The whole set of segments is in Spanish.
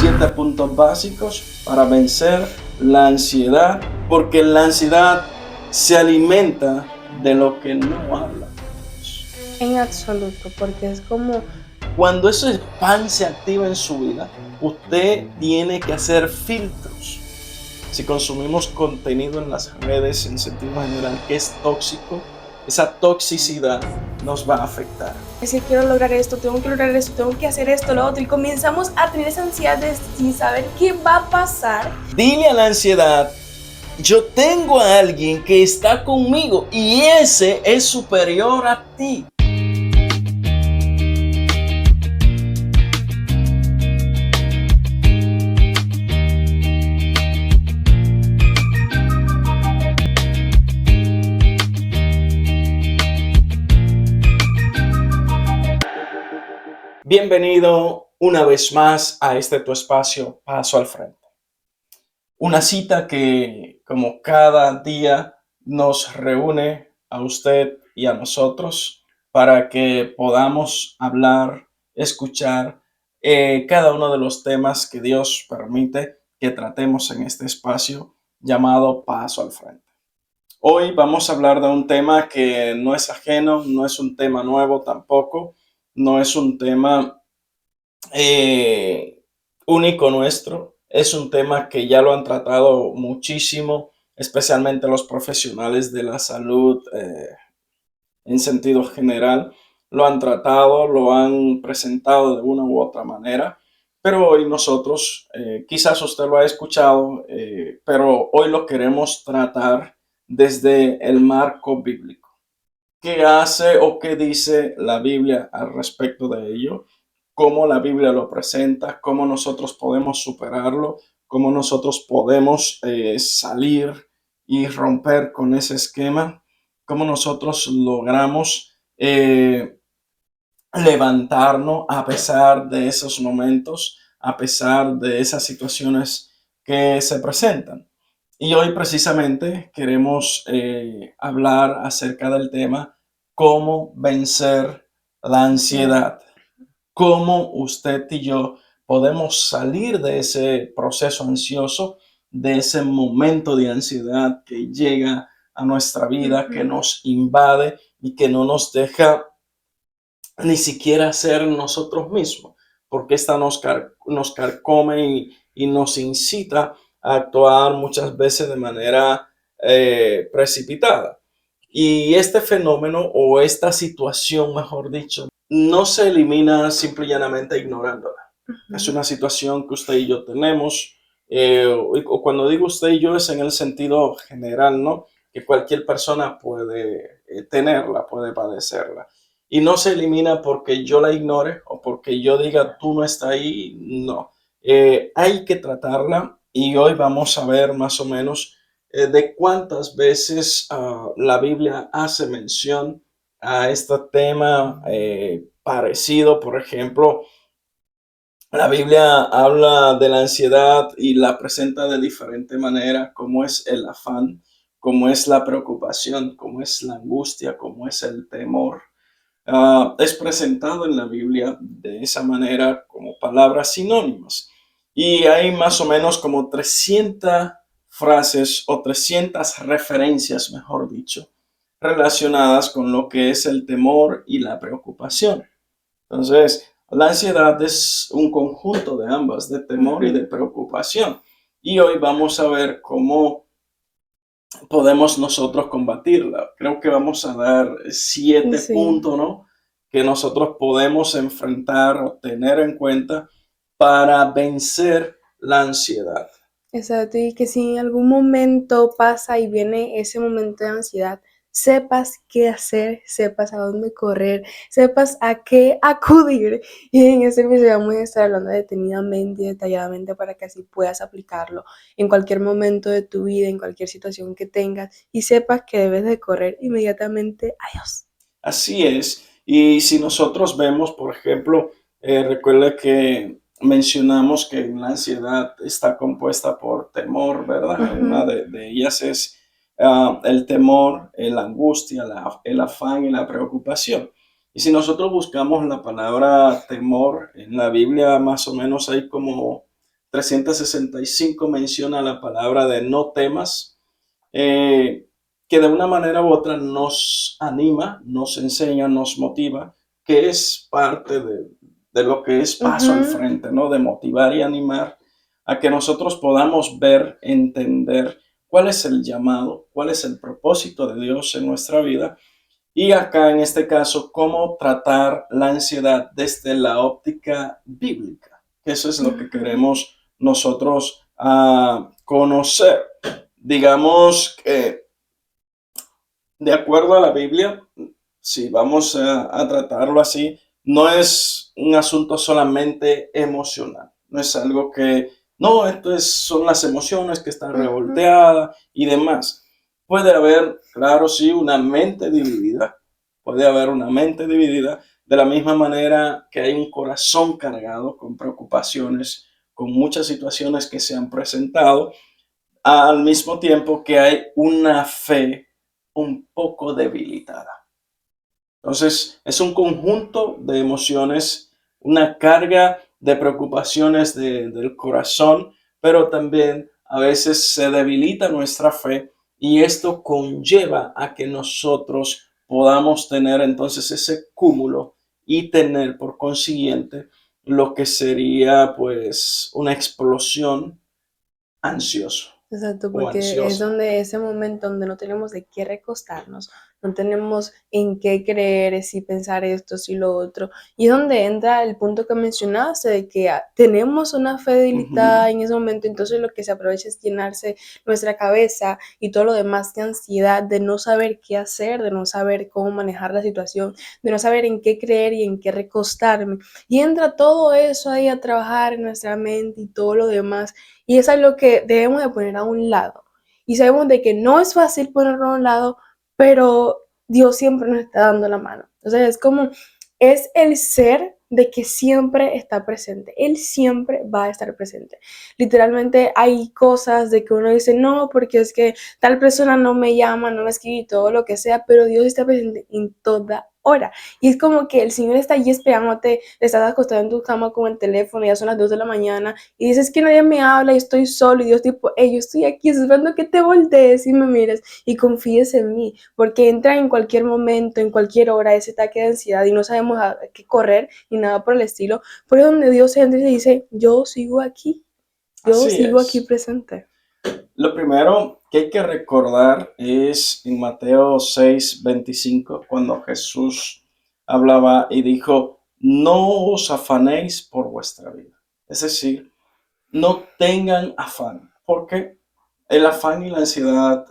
7 puntos básicos para vencer la ansiedad, porque la ansiedad se alimenta de lo que no habla. En absoluto, porque es como, Cuando ese pan se activa en su vida, usted tiene que hacer filtros. Si consumimos contenido en las redes en sentido general que es tóxico, esa toxicidad nos va a afectar. si quiero lograr esto, tengo que lograr esto, tengo que hacer esto, lo otro, y comenzamos a tener esa ansiedad de sin saber qué va a pasar. Dile a la ansiedad: yo tengo a alguien que está conmigo y ese es superior a ti. Bienvenido una vez más a este tu espacio Paso al Frente. Una cita que, como cada día, nos reúne a usted y a nosotros para que podamos hablar, escuchar cada uno de los temas que Dios permite que tratemos en este espacio llamado Paso al Frente. Hoy vamos a hablar de un tema que no es ajeno, no es un tema nuevo tampoco, no es un tema único nuestro. Es un tema que ya lo han tratado muchísimo, especialmente los profesionales de la salud en sentido general. Lo han tratado, lo han presentado de una u otra manera, pero hoy nosotros, quizás usted lo ha escuchado, pero hoy lo queremos tratar desde el marco bíblico. ¿Qué hace o qué dice la Biblia al respecto de ello? ¿Cómo la Biblia lo presenta? ¿Cómo nosotros podemos superarlo? ¿Cómo nosotros podemos salir y romper con ese esquema? ¿Cómo nosotros logramos levantarnos a pesar de esos momentos, a pesar de esas situaciones que se presentan? Y hoy precisamente queremos hablar acerca del tema cómo vencer la ansiedad, cómo usted y yo podemos salir de ese proceso ansioso, de ese momento de ansiedad que llega a nuestra vida, que nos invade y que no nos deja ni siquiera ser nosotros mismos, porque esta nos carcome y nos incita a actuar muchas veces de manera precipitada. Y este fenómeno o esta situación, mejor dicho, no se elimina simple y llanamente ignorándola. Es una situación que usted y yo tenemos, o cuando digo usted y yo es en el sentido general, ¿no? Que cualquier persona puede tenerla, puede padecerla. Y no se elimina porque yo la ignore o porque yo diga tú no estás ahí, no. Hay que tratarla y hoy vamos a ver más o menos de cuántas veces la Biblia hace mención a este tema parecido. Por ejemplo, la Biblia habla de la ansiedad y la presenta de diferente manera, como es el afán, como es la preocupación, como es la angustia, como es el temor. Es presentado en la Biblia de esa manera como palabras sinónimas. Y hay más o menos como 300 frases o 300 referencias, mejor dicho, relacionadas con lo que es el temor y la preocupación. Entonces, la ansiedad es un conjunto de ambas, de temor y de preocupación. Y hoy vamos a ver cómo podemos nosotros combatirla. Creo que vamos a dar 7 Sí, puntos, ¿no? Que nosotros podemos enfrentar o tener en cuenta para vencer la ansiedad. exacto, y que si en algún momento pasa y viene ese momento de ansiedad, sepas qué hacer, sepas a dónde correr, sepas a qué acudir. Y en este episodio vamos a estar hablando detenidamente y detalladamente para que así puedas aplicarlo en cualquier momento de tu vida, en cualquier situación que tengas y sepas que debes de correr inmediatamente a Dios. Así es. Y si nosotros vemos, por ejemplo, recuerda que mencionamos que la ansiedad está compuesta por temor, ¿verdad? Una Ujú. de ellas es el temor, la angustia, el afán y la preocupación. Y si nosotros buscamos la palabra temor en la Biblia, más o menos hay como 365 menciona la palabra de no temas, que de una manera u otra nos anima, nos enseña, nos motiva, que es parte de lo que es paso al Ujú. frente, ¿no? De motivar y animar a que nosotros podamos ver, entender cuál es el llamado, cuál es el propósito de Dios en nuestra vida y acá en este caso cómo tratar la ansiedad desde la óptica bíblica. Eso es lo que Ujú. queremos nosotros conocer. Digamos que de acuerdo a la Biblia, si vamos a tratarlo así, no es un asunto solamente emocional. No es algo que, no, son las emociones que están Ujú. revolteadas y demás. Puede haber, claro, sí, una mente dividida. Puede haber una mente dividida de la misma manera que hay un corazón cargado con preocupaciones, con muchas situaciones que se han presentado al mismo tiempo que hay una fe un poco debilitada. Entonces, es un conjunto de emociones, una carga de preocupaciones del corazón, pero también a veces se debilita nuestra fe y esto conlleva a que nosotros podamos tener entonces ese cúmulo y tener por consiguiente lo que sería pues una explosión ansioso Exacto, o porque es ansiosa. donde ese momento donde no tenemos de qué recostarnos, no tenemos en qué creer, si pensar esto, si lo otro, y es donde entra el punto que mencionaste de que tenemos una fe Ujú, debilitada en ese momento, entonces lo que se aprovecha es llenarse nuestra cabeza y todo lo demás de ansiedad, de no saber qué hacer, de no saber cómo manejar la situación, de no saber en qué creer y en qué recostarme, y entra todo eso ahí a trabajar en nuestra mente y todo lo demás. Y es algo que debemos de poner a un lado. Y sabemos de que no es fácil ponerlo a un lado, pero Dios siempre nos está dando la mano. Entonces es como, es el ser de que siempre está presente. Él siempre va a estar presente. Literalmente hay cosas de que uno dice, no, porque es que tal persona no me llama, no me escribe y todo lo que sea, pero Dios está presente en toda hora. Y es como que el Señor está allí esperándote, estás acostado en tu cama con el teléfono, ya son las 2 de la mañana, y dices que nadie me habla y estoy solo, y Dios tipo, hey, yo estoy aquí esperando que te voltees y me mires y confíes en mí, porque entra en cualquier momento, en cualquier hora ese ataque de ansiedad y no sabemos a qué correr ni nada por el estilo, por eso donde Dios entra y dice, yo así sigo aquí es. presente. Lo primero que hay que recordar es en Mateo 6:25, cuando Jesús hablaba y dijo, no os afanéis por vuestra vida. Es decir, no tengan afán, porque el afán y la ansiedad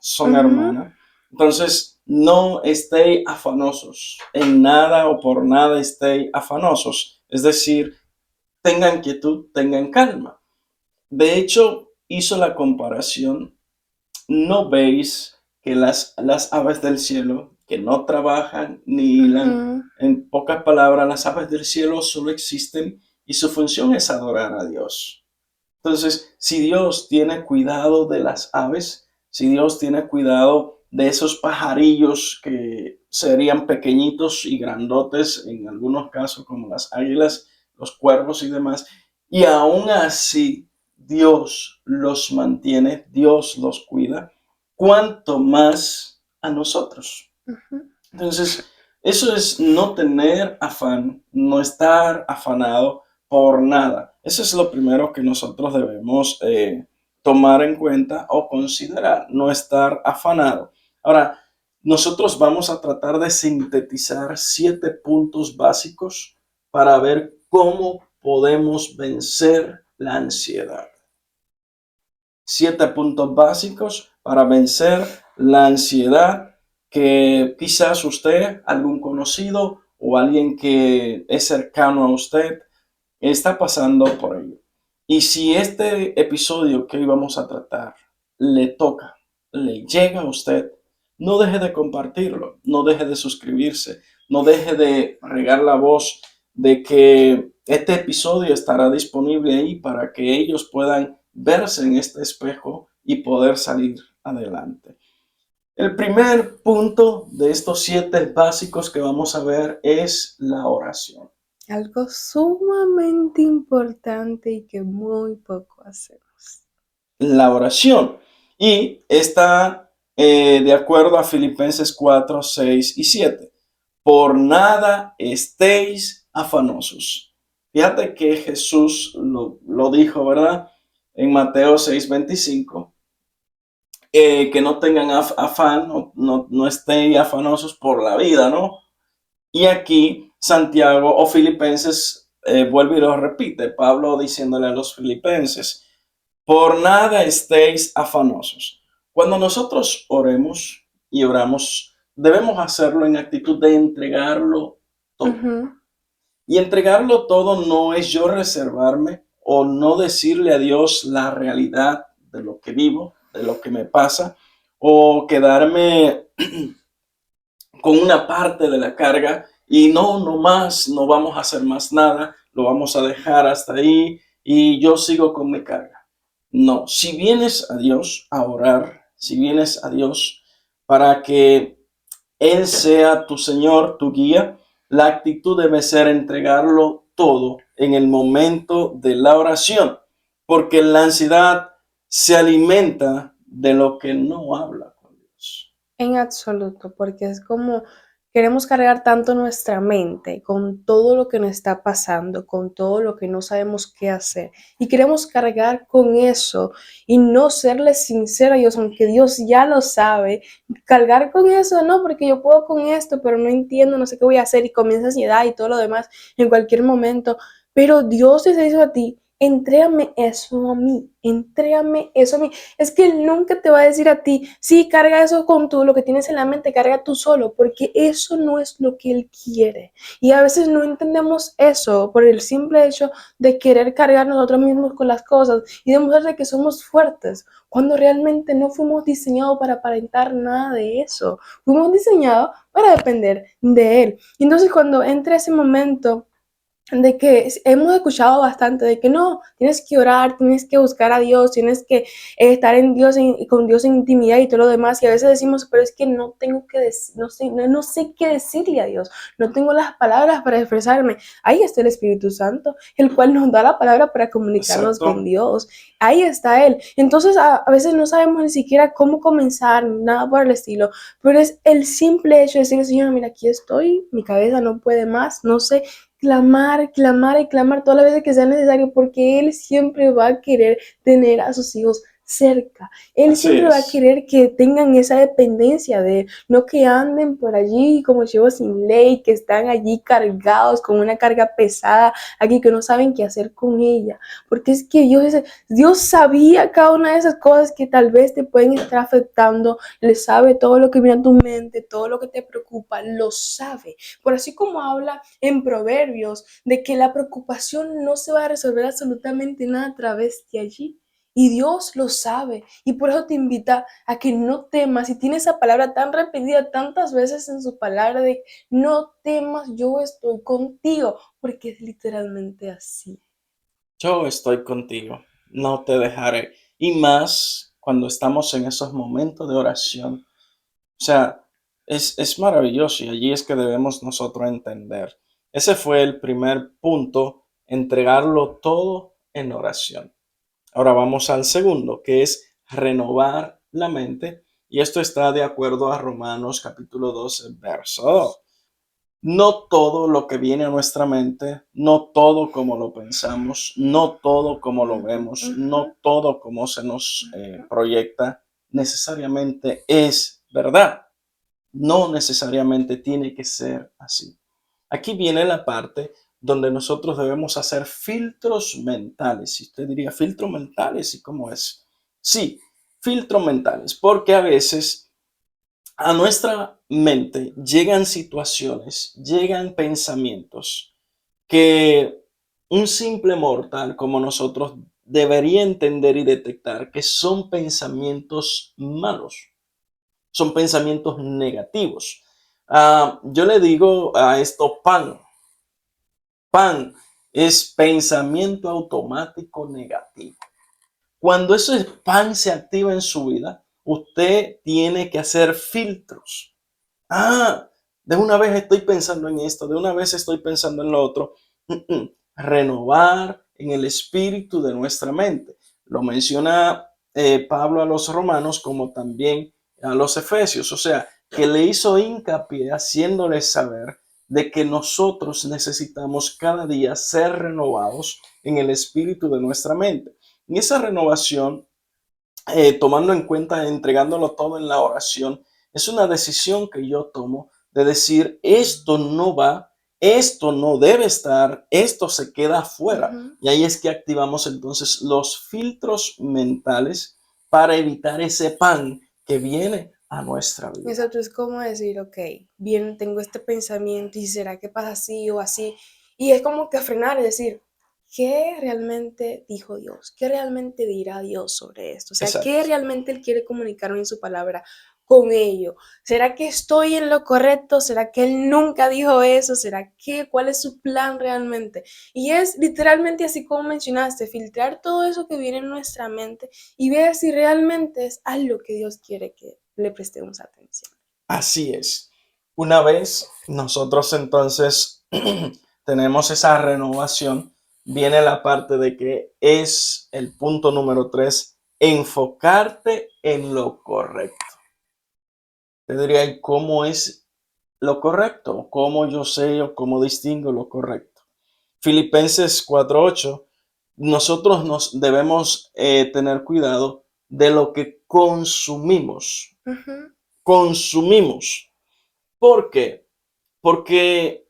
son Ujú. hermanas. Entonces, no estéis afanosos en nada o por nada estéis afanosos. Es decir, tengan quietud, tengan calma. De hecho, hizo la comparación. ¿No veis que las aves del cielo, que no trabajan ni hilan, Ujú. en pocas palabras, las aves del cielo solo existen y su función es adorar a Dios? Entonces, si Dios tiene cuidado de las aves, si Dios tiene cuidado de esos pajarillos que serían pequeñitos y grandotes en algunos casos, como las águilas, los cuervos y demás, y aún así Dios los mantiene, Dios los cuida, ¿cuánto más a nosotros? Ujú. Entonces, eso es no tener afán, no estar afanado por nada. Eso es lo primero que nosotros debemos tomar en cuenta o considerar, no estar afanado. Ahora, nosotros vamos a tratar de sintetizar 7 puntos básicos para ver cómo podemos vencer la ansiedad. 7 puntos básicos para vencer la ansiedad que quizás usted, algún conocido o alguien que es cercano a usted está pasando por ello. Y si este episodio que hoy vamos a tratar le toca, le llega a usted, no deje de compartirlo, no deje de suscribirse, no deje de regar la voz de que este episodio estará disponible ahí para que ellos puedan verse en este espejo y poder salir adelante. El primer punto de estos 7 básicos que vamos a ver es la oración. Algo sumamente importante y que muy poco hacemos. La oración. Y está de acuerdo a Filipenses 4, 6 y 7. Por nada estéis afanosos. Fíjate que Jesús lo dijo, ¿verdad? En Mateo 6:25, que no tengan afán, no estén afanosos por la vida, ¿no? Y aquí Santiago o Filipenses vuelve y lo repite, Pablo diciéndole a los filipenses, por nada estéis afanosos. Cuando nosotros oremos y oramos, debemos hacerlo en actitud de entregarlo todo. Ujú. Y entregarlo todo no es yo reservarme o no decirle a Dios la realidad de lo que vivo, de lo que me pasa, o quedarme con una parte de la carga y no más, no vamos a hacer más nada, lo vamos a dejar hasta ahí y yo sigo con mi carga. No, si vienes a Dios a orar, si vienes a Dios para que Él sea tu Señor, tu guía, la actitud debe ser entregarlo todo en el momento de la oración, porque la ansiedad se alimenta de lo que no habla con Dios. En absoluto, porque es como queremos cargar tanto nuestra mente con todo lo que nos está pasando, con todo lo que no sabemos qué hacer. Y queremos cargar con eso y no serle sincero a Dios, aunque Dios ya lo sabe. Cargar con eso, no, porque yo puedo con esto, pero no entiendo, no sé qué voy a hacer y comienza ansiedad y todo lo demás en cualquier momento. Pero Dios te dice a ti, entrégame eso a mí, entrégame eso a mí. Es que Él nunca te va a decir a ti, sí, carga eso con tú, lo que tienes en la mente, carga tú solo, porque eso no es lo que Él quiere. Y a veces no entendemos eso por el simple hecho de querer cargar nosotros mismos con las cosas y demostrar que somos fuertes, cuando realmente no fuimos diseñados para aparentar nada de eso. Fuimos diseñados para depender de Él. Y entonces cuando entra ese momento de que hemos escuchado bastante de que no, tienes que orar, tienes que buscar a Dios, tienes que estar en Dios y con Dios en intimidad y todo lo demás. Y a veces decimos, pero es que no tengo que decir, no sé qué decirle a Dios, no tengo las palabras para expresarme. Ahí está el Espíritu Santo, el cual nos da la palabra para comunicarnos con Exacto. Dios. Ahí está Él. Entonces a veces no sabemos ni siquiera cómo comenzar, nada por el estilo, pero es el simple hecho de decir, Señor, mira, aquí estoy, mi cabeza no puede más, no sé, clamar, clamar y clamar todas las veces que sea necesario, porque Él siempre va a querer tener a sus hijos cerca. Él Así siempre va a es. querer que tengan esa dependencia de Él, no que anden por allí como chivos sin ley, que están allí cargados con una carga pesada, aquí que no saben qué hacer con ella, porque es que Dios sabía cada una de esas cosas que tal vez te pueden estar afectando, le sabe todo lo que viene a tu mente, todo lo que te preocupa, lo sabe. Por así como habla en Proverbios de que la preocupación no se va a resolver absolutamente nada a través de allí. Y Dios lo sabe. Y por eso te invita a que no temas. Y tiene esa palabra tan repetida tantas veces en su palabra de no temas, yo estoy contigo. Porque es literalmente así. Yo estoy contigo, no te dejaré. Y más cuando estamos en esos momentos de oración. O sea, es maravilloso y allí es que debemos nosotros entender. Ese fue el primer punto, entregarlo todo en oración. Ahora vamos al segundo, que es renovar la mente. Y esto está de acuerdo a Romanos capítulo 12, verso 2. No todo lo que viene a nuestra mente, no todo como lo pensamos, no todo como lo vemos, Ujú, no todo como se nos ujú. proyecta, necesariamente es verdad. No necesariamente tiene que ser así. Aquí viene la parte donde nosotros debemos hacer filtros mentales. Y usted diría, filtros mentales, ¿y cómo es? Sí, filtros mentales, porque a veces a nuestra mente llegan situaciones, llegan pensamientos que un simple mortal como nosotros debería entender y detectar que son pensamientos malos, son pensamientos negativos. Yo le digo a esto pan. Pan es pensamiento automático negativo. Cuando ese pan se activa en su vida, usted tiene que hacer filtros. Ah, de una vez estoy pensando en esto, de una vez estoy pensando en lo otro. Renovar en el espíritu de nuestra mente. Lo menciona Pablo a los romanos como también a los efesios, o sea, que le hizo hincapié haciéndoles saber de que nosotros necesitamos cada día ser renovados en el espíritu de nuestra mente. Y esa renovación, tomando en cuenta, entregándolo todo en la oración, es una decisión que yo tomo de decir, esto no va, esto no debe estar, esto se queda afuera. Ujú. Y ahí es que activamos entonces los filtros mentales para evitar ese pan que viene a nuestra vida. Exacto, es como decir, ok, bien, tengo este pensamiento y será que pasa así o así. Y es como que frenar y decir, ¿qué realmente dijo Dios? ¿Qué realmente dirá Dios sobre esto? O sea, ¿qué Exacto. realmente Él quiere comunicarme en su palabra con ello? ¿Será que estoy en lo correcto? ¿Será que Él nunca dijo eso? ¿Será que cuál es su plan realmente? Y es literalmente así como mencionaste, filtrar todo eso que viene en nuestra mente y ver si realmente es algo que Dios quiere que le prestemos atención. Así es. Una vez nosotros entonces tenemos esa renovación, viene la parte de que es el punto número 3, enfocarte en lo correcto. Te diría, ¿y cómo es lo correcto? ¿Cómo yo sé o cómo distingo lo correcto? Filipenses 4:8, nosotros nos debemos tener cuidado de lo que consumimos. Ujú, Consumimos. ¿Por qué? Porque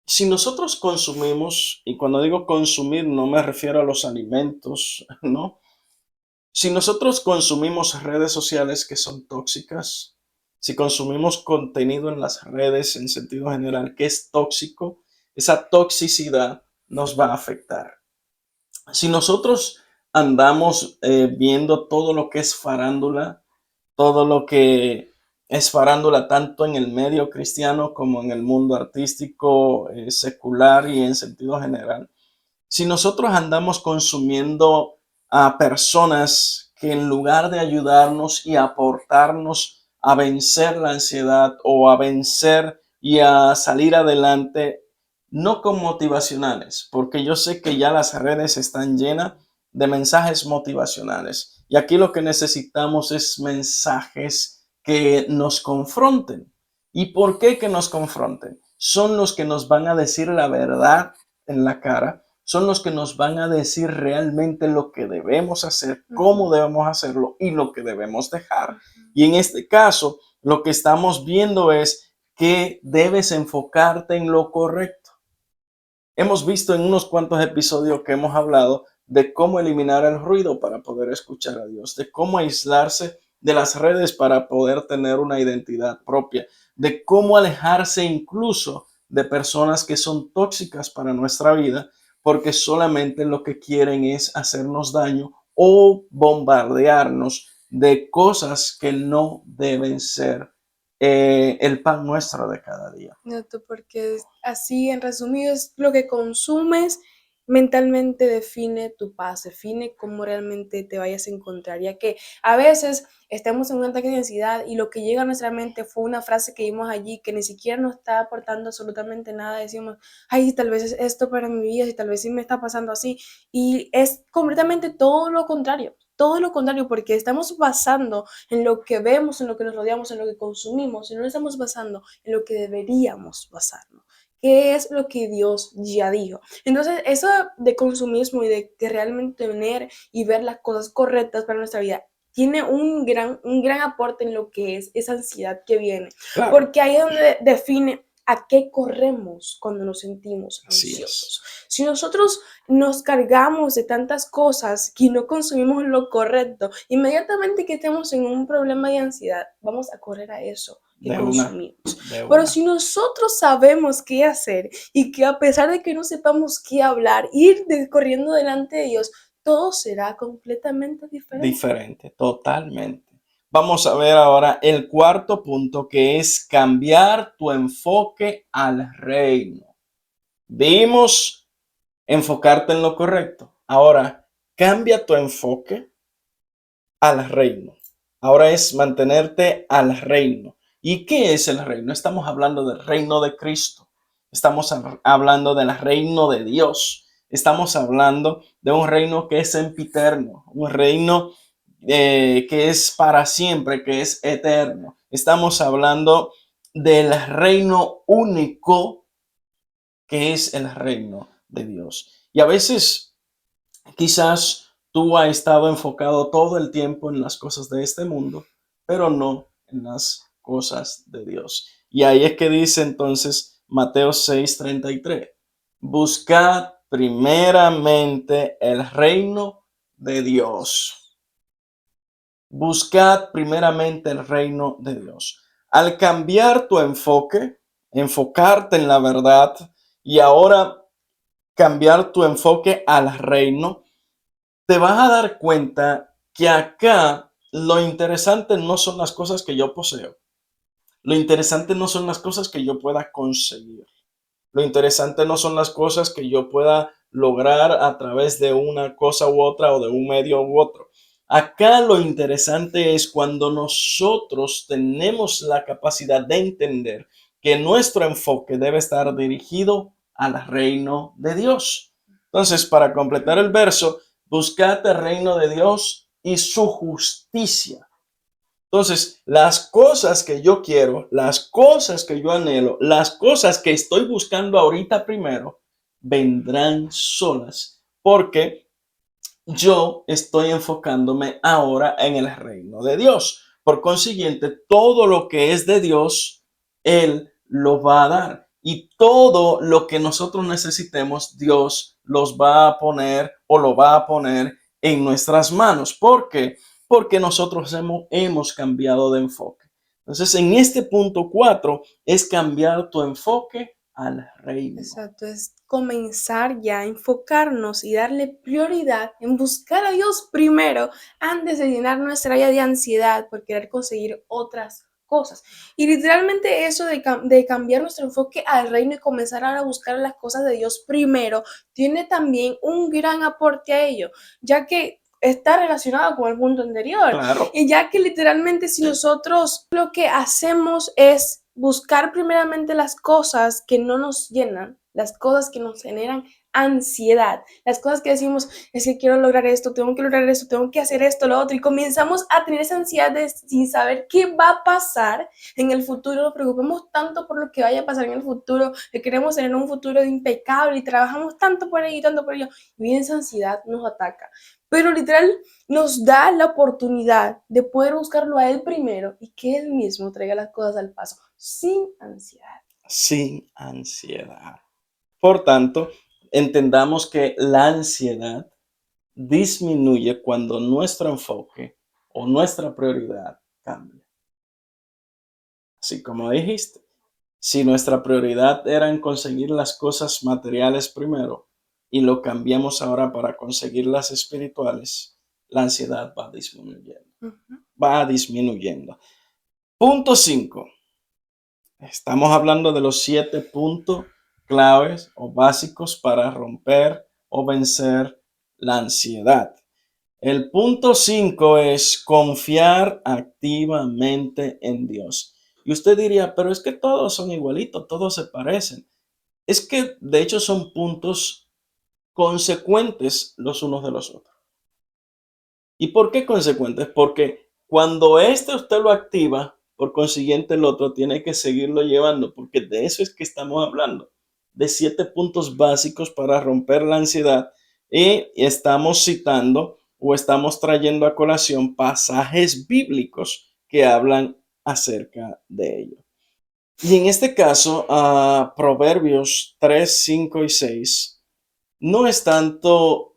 si nosotros consumimos, y cuando digo consumir no me refiero a los alimentos, ¿no? Si nosotros consumimos redes sociales que son tóxicas, si consumimos contenido en las redes en sentido general que es tóxico, esa toxicidad nos va a afectar. Si nosotros andamos viendo todo lo que es farándula, todo lo que es farándula tanto en el medio cristiano como en el mundo artístico, secular y en sentido general. Si nosotros andamos consumiendo a personas que en lugar de ayudarnos y aportarnos a vencer la ansiedad o a vencer y a salir adelante, no con motivacionales, porque yo sé que ya las redes están llenas de mensajes motivacionales. Y aquí lo que necesitamos es mensajes que nos confronten. ¿Y por qué que nos confronten? Son los que nos van a decir la verdad en la cara, son los que nos van a decir realmente lo que debemos hacer, cómo ujú, debemos hacerlo y lo que debemos dejar. ujú. Y en este caso, lo que estamos viendo es que debes enfocarte en lo correcto. Hemos visto en unos cuantos episodios que hemos hablado de cómo eliminar el ruido para poder escuchar a Dios, de cómo aislarse de las redes para poder tener una identidad propia, de cómo alejarse incluso de personas que son tóxicas para nuestra vida, porque solamente lo que quieren es hacernos daño o bombardearnos de cosas que no deben ser el pan nuestro de cada día. Exacto, porque así, en resumido, es lo que consumes mentalmente define tu paz, define cómo realmente te vayas a encontrar, ya que a veces estamos en un ataque de ansiedad y lo que llega a nuestra mente fue una frase que vimos allí que ni siquiera nos está aportando absolutamente nada. Decimos, ay, tal vez es esto para mi vida, y tal vez sí me está pasando así. Y es completamente todo lo contrario, porque estamos basando en lo que vemos, en lo que nos rodeamos, en lo que consumimos, y no estamos basando en lo que deberíamos basarnos, que es lo que Dios ya dijo. Entonces, eso de consumismo y de que realmente tener y ver las cosas correctas para nuestra vida tiene un gran aporte en lo que es esa ansiedad que viene, Claro, porque ahí es donde define a qué corremos cuando nos sentimos así es. ansiosos. Si nosotros nos cargamos de tantas cosas y no consumimos lo correcto, inmediatamente que estemos en un problema de ansiedad, vamos a correr a eso que De una, consumimos. de Pero una. si nosotros sabemos qué hacer y que a pesar de que no sepamos qué hablar, corriendo delante de Dios, todo será completamente diferente. Diferente, totalmente. Vamos a ver ahora el cuarto punto, que es cambiar tu enfoque al reino. Vimos enfocarte en lo correcto. Ahora, cambia tu enfoque al reino. Ahora es mantenerte al reino. ¿Y qué es el reino? Estamos hablando del reino de Cristo. Estamos hablando del reino de Dios. Estamos hablando de un reino que es sempiterno, un reino que es para siempre, que es eterno. Estamos hablando del reino único que es el reino de Dios. Y a veces quizás tú has estado enfocado todo el tiempo en las cosas de este mundo, pero no en las cosas de Dios. Y ahí es que dice entonces Mateo 6:33, buscad primeramente el reino de Dios. Buscad primeramente el reino de Dios. Al cambiar tu enfoque, enfocarte en la verdad y ahora cambiar tu enfoque al reino, te vas a dar cuenta que acá lo interesante no son las cosas que yo poseo. Lo interesante no son las cosas que yo pueda conseguir. Lo interesante no son las cosas que yo pueda lograr a través de una cosa u otra o de un medio u otro. Acá lo interesante es cuando nosotros tenemos la capacidad de entender que nuestro enfoque debe estar dirigido al reino de Dios. Entonces, para completar el verso, buscad el reino de Dios y su justicia. Entonces, las cosas que yo quiero, las cosas que yo anhelo, las cosas que estoy buscando ahorita primero, vendrán solas, porque yo estoy enfocándome ahora en el reino de Dios. Por consiguiente, todo lo que es de Dios, Él lo va a dar. Y todo lo que nosotros necesitemos, Dios los va a poner o lo va a poner en nuestras manos. ¿Por qué? Porque nosotros hemos cambiado de enfoque. Entonces, en este punto 4 es cambiar tu enfoque al reino. Exacto, es comenzar ya a enfocarnos y darle prioridad en buscar a Dios primero antes de llenar nuestra vida de ansiedad por querer conseguir otras cosas. Y literalmente eso de cambiar nuestro enfoque al reino y comenzar ahora a buscar las cosas de Dios primero, tiene también un gran aporte a ello, ya que está relacionado con el punto anterior. Claro. Y ya que literalmente si nosotros lo que hacemos es buscar primeramente las cosas que no nos llenan, las cosas que nos generan ansiedad, las cosas que decimos, es que quiero lograr esto, tengo que hacer esto, lo otro, y comenzamos a tener esa ansiedad de sin saber qué va a pasar en el futuro, nos preocupamos tanto por lo que vaya a pasar en el futuro, que queremos tener un futuro impecable y trabajamos tanto por ello y tanto por ello, y esa ansiedad nos ataca. Pero literal nos da la oportunidad de poder buscarlo a Él primero y que Él mismo traiga las cosas al paso, sin ansiedad. Sin ansiedad. Por tanto, entendamos que la ansiedad disminuye cuando nuestro enfoque o nuestra prioridad cambia. Así como dijiste, si nuestra prioridad era en conseguir las cosas materiales primero y lo cambiamos ahora para conseguir las espirituales, la ansiedad va disminuyendo. Va disminuyendo. Punto 5. Estamos hablando de los 7 puntos claves o básicos para romper o vencer la ansiedad. El punto 5 es confiar activamente en Dios. Y usted diría, pero es que todos son igualitos, todos se parecen. Es que de hecho son puntos consecuentes los unos de los otros. ¿Y por qué consecuentes? Porque cuando usted lo activa, por consiguiente el otro tiene que seguirlo llevando, porque de eso es que estamos hablando, de 7 puntos básicos para romper la ansiedad, y estamos citando o estamos trayendo a colación pasajes bíblicos que hablan acerca de ello. Y en este caso, Proverbios 3, 5 y 6 no es tanto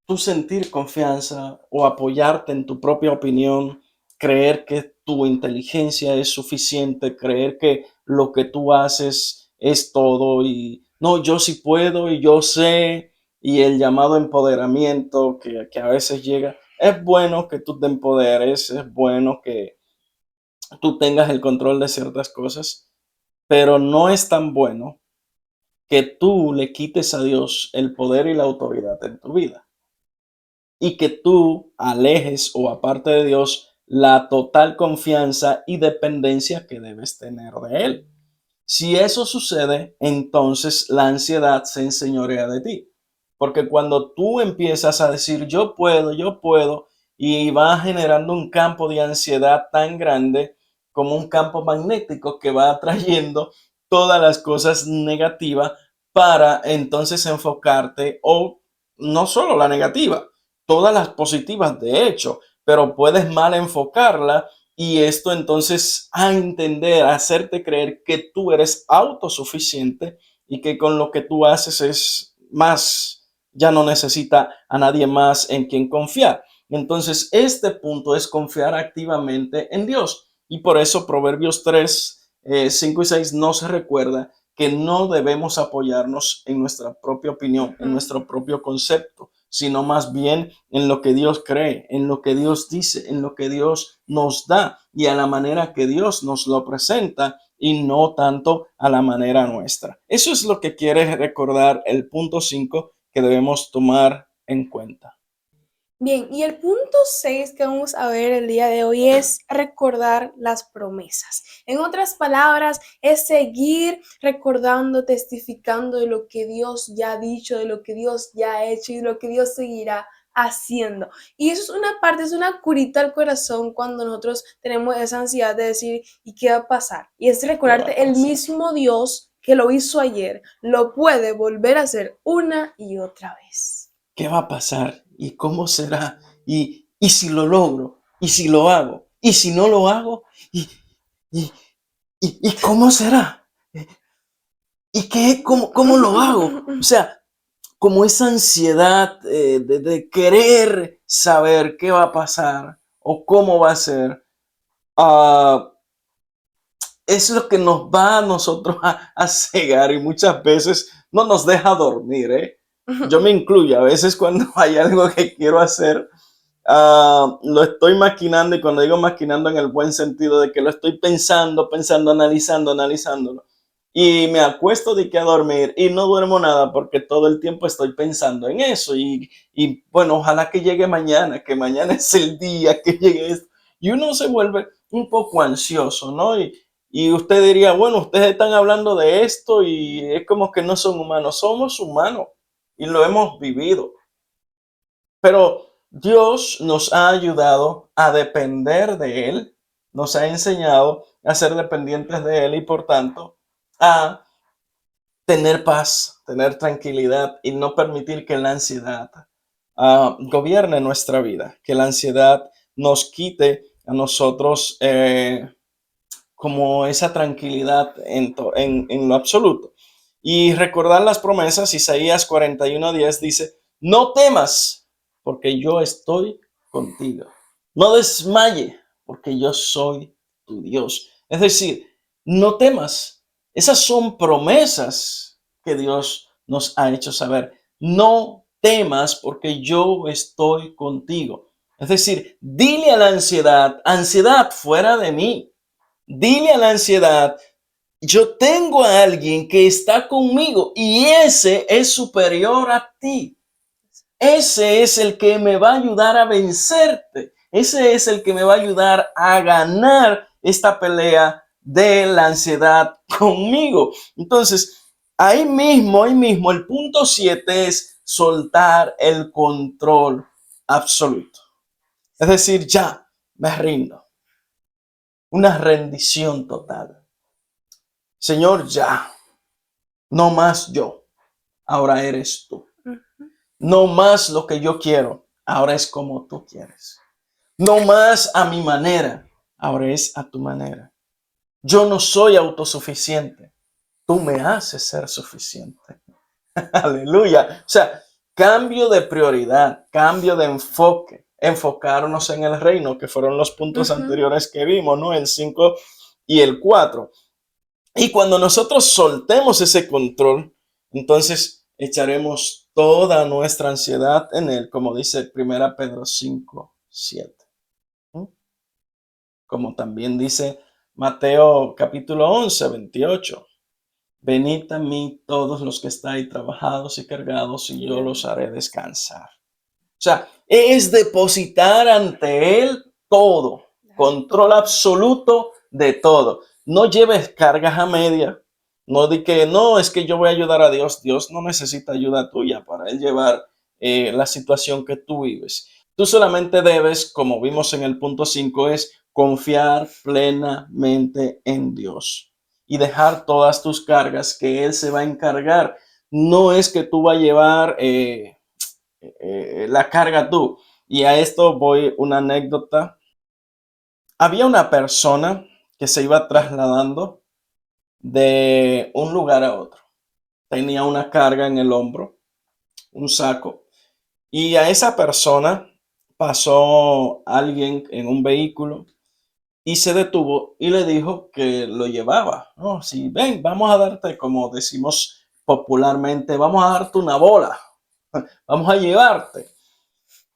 tú sentir confianza o apoyarte en tu propia opinión, creer que tu inteligencia es suficiente, creer que lo que tú haces es todo y no, yo sí puedo y yo sé, y el llamado empoderamiento que a veces llega. Es bueno que tú te empoderes, es bueno que tú tengas el control de ciertas cosas, pero no es tan bueno que tú le quites a Dios el poder y la autoridad en tu vida y que tú alejes o aparte de Dios la total confianza y dependencia que debes tener de Él. Si eso sucede, entonces la ansiedad se enseñorea de ti. Porque cuando tú empiezas a decir yo puedo, y va generando un campo de ansiedad tan grande como un campo magnético que va atrayendo todas las cosas negativas para entonces enfocarte, o no solo la negativa, todas las positivas de hecho, pero puedes mal enfocarla y esto entonces a entender, a hacerte creer que tú eres autosuficiente y que con lo que tú haces es más, ya no necesita a nadie más en quien confiar. Entonces, este punto es confiar activamente en Dios. Y por eso Proverbios 3, 5 y 6 nos recuerda que no debemos apoyarnos en nuestra propia opinión, en nuestro propio concepto, sino más bien en lo que Dios cree, en lo que Dios dice, en lo que Dios nos da y a la manera que Dios nos lo presenta y no tanto a la manera nuestra. Eso es lo que quiere recordar el punto 5 que debemos tomar en cuenta. Bien, y el punto 6 que vamos a ver el día de hoy es recordar las promesas. En otras palabras, es seguir recordando, testificando de lo que Dios ya ha dicho, de lo que Dios ya ha hecho y de lo que Dios seguirá haciendo. Y eso es una parte, es una curita al corazón cuando nosotros tenemos esa ansiedad de decir, ¿y qué va a pasar? Y es ¿Qué va a recordarte el pasar? mismo Dios que lo hizo ayer, lo puede volver a hacer una y otra vez. ¿Qué va a pasar? ¿Y cómo será? ¿Y si lo logro? ¿Y si lo hago? ¿Y si no lo hago? ¿Y, y cómo será? ¿Y qué? ¿Cómo lo hago? O sea, como esa ansiedad de querer saber qué va a pasar o cómo va a ser, uh, es lo que nos va a nosotros a cegar y muchas veces no nos deja dormir, ¿eh? Yo me incluyo, a veces cuando hay algo que quiero hacer, lo estoy maquinando, y cuando digo maquinando en el buen sentido de que lo estoy pensando, analizándolo. Y me acuesto de que a dormir y no duermo nada porque todo el tiempo estoy pensando en eso. Y bueno, ojalá que llegue mañana, que mañana es el día que llegue esto. Y uno se vuelve un poco ansioso, ¿no? Y usted diría, bueno, ustedes están hablando de esto y es como que no son humanos. Somos humanos y lo hemos vivido. Pero Dios nos ha ayudado a depender de Él, nos ha enseñado a ser dependientes de Él y por tanto a tener paz, tener tranquilidad y no permitir que la ansiedad gobierne nuestra vida, que la ansiedad nos quite a nosotros como esa tranquilidad en lo absoluto. Y recordar las promesas, Isaías 41:10 dice, no temas, porque yo estoy contigo. No desmaye, porque yo soy tu Dios. Es decir, no temas. Esas son promesas que Dios nos ha hecho saber. No temas, porque yo estoy contigo. Es decir, dile a la ansiedad, ansiedad fuera de mí. Dile a la ansiedad, yo tengo a alguien que está conmigo y ese es superior a ti. Ese es el que me va a ayudar a vencerte. Ese es el que me va a ayudar a ganar esta pelea de la ansiedad conmigo. Entonces, ahí mismo, el punto 7 es soltar el control absoluto. Es decir, ya me rindo. Una rendición total. Señor, ya, no más yo, ahora eres tú. No más lo que yo quiero, ahora es como tú quieres. No más a mi manera, ahora es a tu manera. Yo no soy autosuficiente, tú me haces ser suficiente. Aleluya. O sea, cambio de prioridad, cambio de enfoque, enfocarnos en el reino, que fueron los puntos anteriores que vimos, ¿no? El 5 y el 4. Y cuando nosotros soltemos ese control, entonces echaremos toda nuestra ansiedad en Él, como dice 1 Pedro 5:7. Como también dice Mateo capítulo 11:28. Venid a mí todos los que estáis trabajados y cargados, y yo los haré descansar. O sea, es depositar ante Él todo, control absoluto de todo. No lleves cargas a media, No di que no, es que yo voy a ayudar a Dios. Dios no necesita ayuda tuya para Él llevar la situación que tú vives. Tú solamente debes, como vimos en el punto 5, es confiar plenamente en Dios y dejar todas tus cargas que Él se va a encargar. No es que tú vas a llevar la carga tú. Y a esto voy una anécdota. Había una persona que se iba trasladando de un lugar a otro. Tenía una carga en el hombro, un saco, y a esa persona pasó alguien en un vehículo y se detuvo y le dijo que lo llevaba. No, sí, ven, vamos a darte, como decimos popularmente, vamos a darte una bola, vamos a llevarte.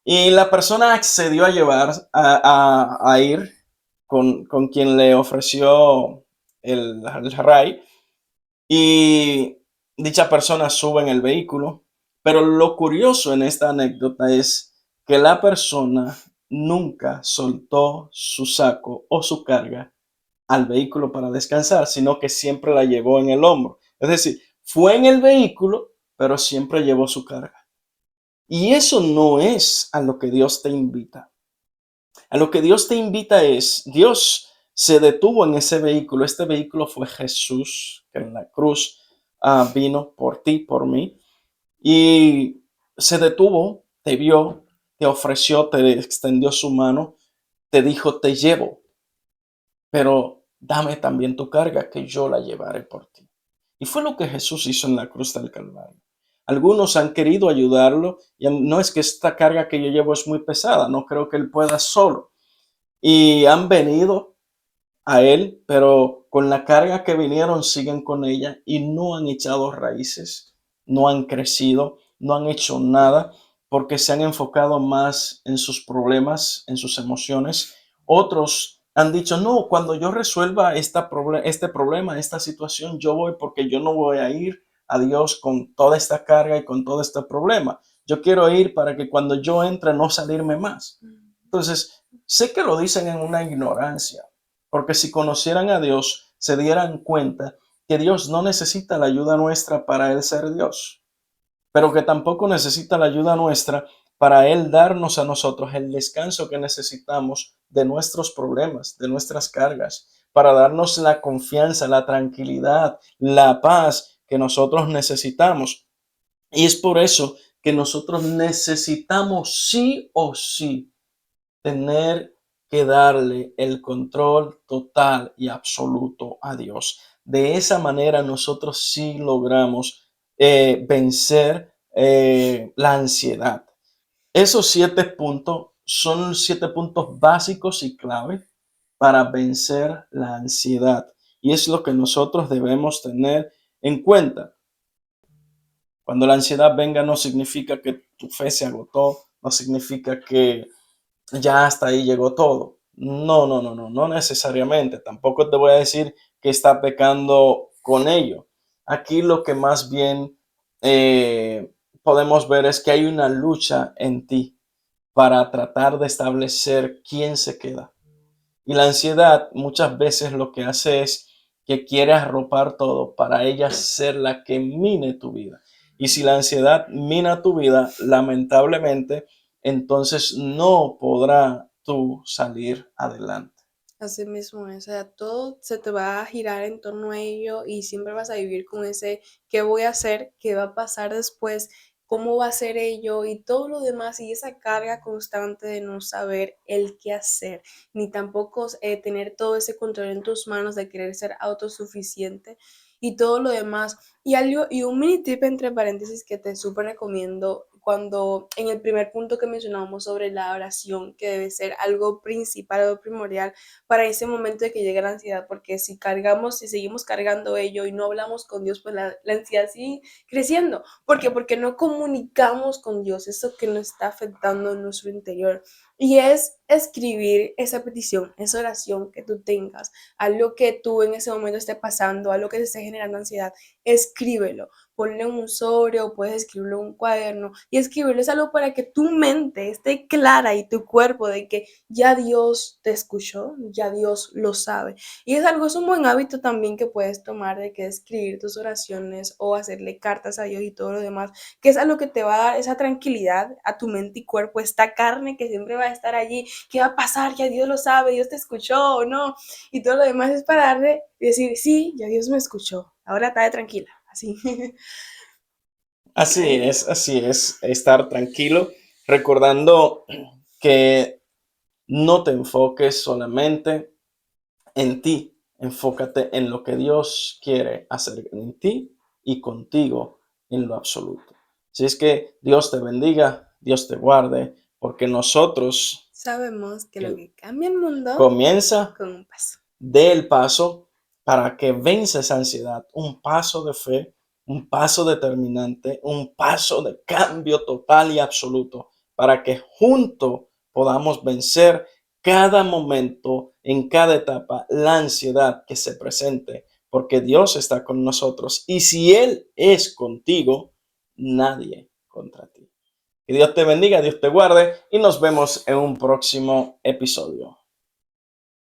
Y la persona accedió a llevar, a ir con quien le ofreció el ride. Y dicha persona sube en el vehículo, pero lo curioso en esta anécdota es que la persona nunca soltó su saco o su carga al vehículo para descansar, sino que siempre la llevó en el hombro. Es decir, fue en el vehículo, pero siempre llevó su carga. Y eso no es a lo que Dios te invita. A lo que Dios te invita es, Dios se detuvo en ese vehículo. Este vehículo fue Jesús, que en la cruz vino por ti, por mí. Y se detuvo, te vio, te ofreció, te extendió su mano, te dijo, te llevo, pero dame también tu carga, que yo la llevaré por ti. Y fue lo que Jesús hizo en la cruz del Calvario. Algunos han querido ayudarlo y no es que esta carga que yo llevo es muy pesada, no creo que él pueda solo. Y han venido a él, pero con la carga que vinieron siguen con ella y no han echado raíces, no han crecido, no han hecho nada porque se han enfocado más en sus problemas, en sus emociones. Otros han dicho, no, cuando yo resuelva este problema, esta situación, yo voy porque yo no voy a ir a Dios con toda esta carga y con todo este problema. Yo quiero ir para que cuando yo entre no salirme más. Entonces, sé que lo dicen en una ignorancia, porque si conocieran a Dios, se dieran cuenta que Dios no necesita la ayuda nuestra para Él ser Dios, pero que tampoco necesita la ayuda nuestra para Él darnos a nosotros el descanso que necesitamos de nuestros problemas, de nuestras cargas, para darnos la confianza, la tranquilidad, la paz que nosotros necesitamos. Y es por eso que nosotros necesitamos sí o sí tener que darle el control total y absoluto a Dios. De esa manera nosotros sí logramos vencer la ansiedad. Esos 7 puntos son 7 puntos básicos y clave para vencer la ansiedad. Y es lo que nosotros debemos tener en cuenta. Cuando la ansiedad venga no significa que tu fe se agotó, no significa que ya hasta ahí llegó todo. No, no, no, no, no necesariamente. Tampoco te voy a decir que está pecando con ello. Aquí lo que más bien podemos ver es que hay una lucha en ti para tratar de establecer quién se queda. Y la ansiedad muchas veces lo que hace es que quiere arropar todo para ella ser la que mine tu vida. Y si la ansiedad mina tu vida, lamentablemente, entonces no podrá tú salir adelante. Así mismo es, o sea, todo se te va a girar en torno a ello y siempre vas a vivir con ese qué voy a hacer, qué va a pasar después, cómo va a ser ello y todo lo demás y esa carga constante de no saber el qué hacer, ni tampoco tener todo ese control en tus manos de querer ser autosuficiente y todo lo demás. Y algo, y un mini tip entre paréntesis que te súper recomiendo cuando en el primer punto que mencionábamos sobre la oración, que debe ser algo principal, algo primordial para ese momento de que llegue la ansiedad, porque si cargamos, si seguimos cargando ello y no hablamos con Dios, pues la ansiedad sigue creciendo. ¿Por qué? Porque no comunicamos con Dios, eso que nos está afectando en nuestro interior. Y es escribir esa petición, esa oración que tú tengas, algo que tú en ese momento esté pasando, algo que te esté generando ansiedad, escríbelo, ponlo en un sobre o puedes escribirlo en un cuaderno y escribirlo es algo para que tu mente esté clara y tu cuerpo de que ya Dios te escuchó, ya Dios lo sabe. Y es un buen hábito también que puedes tomar de que escribir tus oraciones o hacerle cartas a Dios y todo lo demás, que es algo que te va a dar esa tranquilidad a tu mente y cuerpo, esta carne que siempre va a estar allí, qué va a pasar, ya Dios lo sabe, Dios te escuchó o no, y todo lo demás es para darle y decir, sí, ya Dios me escuchó, ahora está tranquila, así. Así es, estar tranquilo, recordando que no te enfoques solamente en ti, enfócate en lo que Dios quiere hacer en ti y contigo en lo absoluto. Si es que Dios te bendiga, Dios te guarde, porque nosotros Sabemos que lo que que cambia el mundo comienza con un paso. del paso para que vence esa ansiedad, un paso de fe, un paso determinante, un paso de cambio total y absoluto, para que juntos podamos vencer cada momento, en cada etapa, la ansiedad que se presente, porque Dios está con nosotros y si Él es contigo, nadie contra ti. Que Dios te bendiga, Dios te guarde y nos vemos en un próximo episodio.